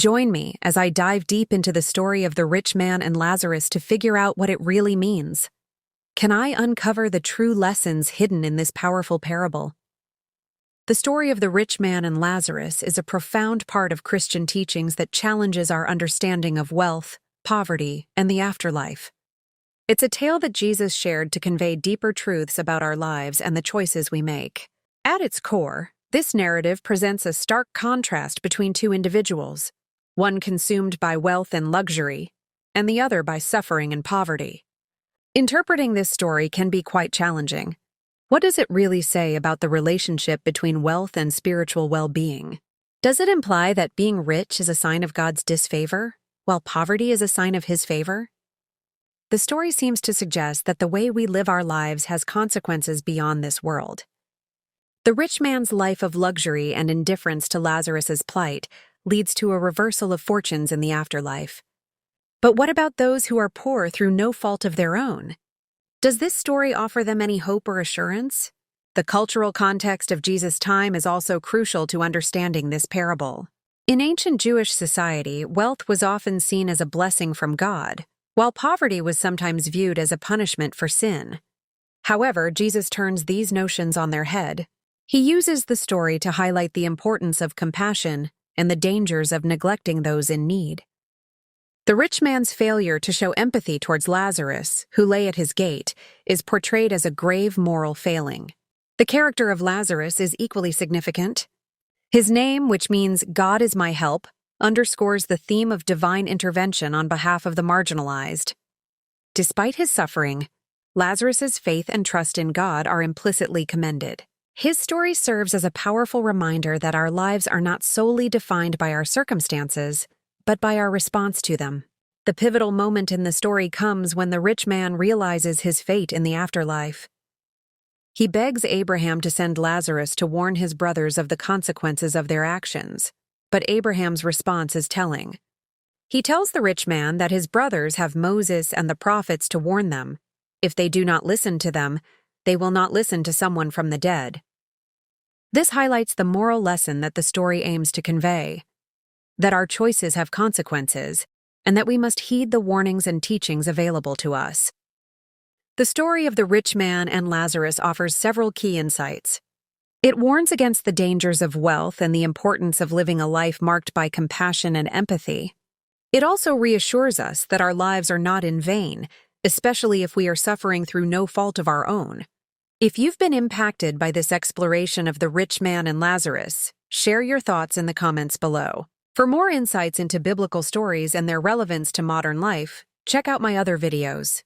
Join me as I dive deep into the story of the rich man and Lazarus to figure out what it really means. Can I uncover the true lessons hidden in this powerful parable? The story of the rich man and Lazarus is a profound part of Christian teachings that challenges our understanding of wealth, poverty, and the afterlife. It's a tale that Jesus shared to convey deeper truths about our lives and the choices we make. At its core, this narrative presents a stark contrast between two individuals, one consumed by wealth and luxury, and the other by suffering and poverty. Interpreting this story can be quite challenging. What does it really say about the relationship between wealth and spiritual well-being? Does it imply that being rich is a sign of God's disfavor, while poverty is a sign of His favor? The story seems to suggest that the way we live our lives has consequences beyond this world. The rich man's life of luxury and indifference to Lazarus's plight leads to a reversal of fortunes in the afterlife. But what about those who are poor through no fault of their own? Does this story offer them any hope or assurance? The cultural context of Jesus' time is also crucial to understanding this parable. In ancient Jewish society, wealth was often seen as a blessing from God, while poverty was sometimes viewed as a punishment for sin. However, Jesus turns these notions on their head. He uses the story to highlight the importance of compassion and the dangers of neglecting those in need. The rich man's failure to show empathy towards Lazarus, who lay at his gate, is portrayed as a grave moral failing. The character of Lazarus is equally significant. His name, which means "God is my help," underscores the theme of divine intervention on behalf of the marginalized. Despite his suffering, Lazarus's faith and trust in God are implicitly commended. His story serves as a powerful reminder that our lives are not solely defined by our circumstances, but by our response to them. The pivotal moment in the story comes when the rich man realizes his fate in the afterlife. He begs Abraham to send Lazarus to warn his brothers of the consequences of their actions, but Abraham's response is telling. He tells the rich man that his brothers have Moses and the prophets to warn them. If they do not listen to them, they will not listen to someone from the dead. This highlights the moral lesson that the story aims to convey, that our choices have consequences, and that we must heed the warnings and teachings available to us. The story of the rich man and Lazarus offers several key insights. It warns against the dangers of wealth and the importance of living a life marked by compassion and empathy. It also reassures us that our lives are not in vain, especially if we are suffering through no fault of our own. If you've been impacted by this exploration of the rich man and Lazarus, share your thoughts in the comments below. For more insights into biblical stories and their relevance to modern life, check out my other videos.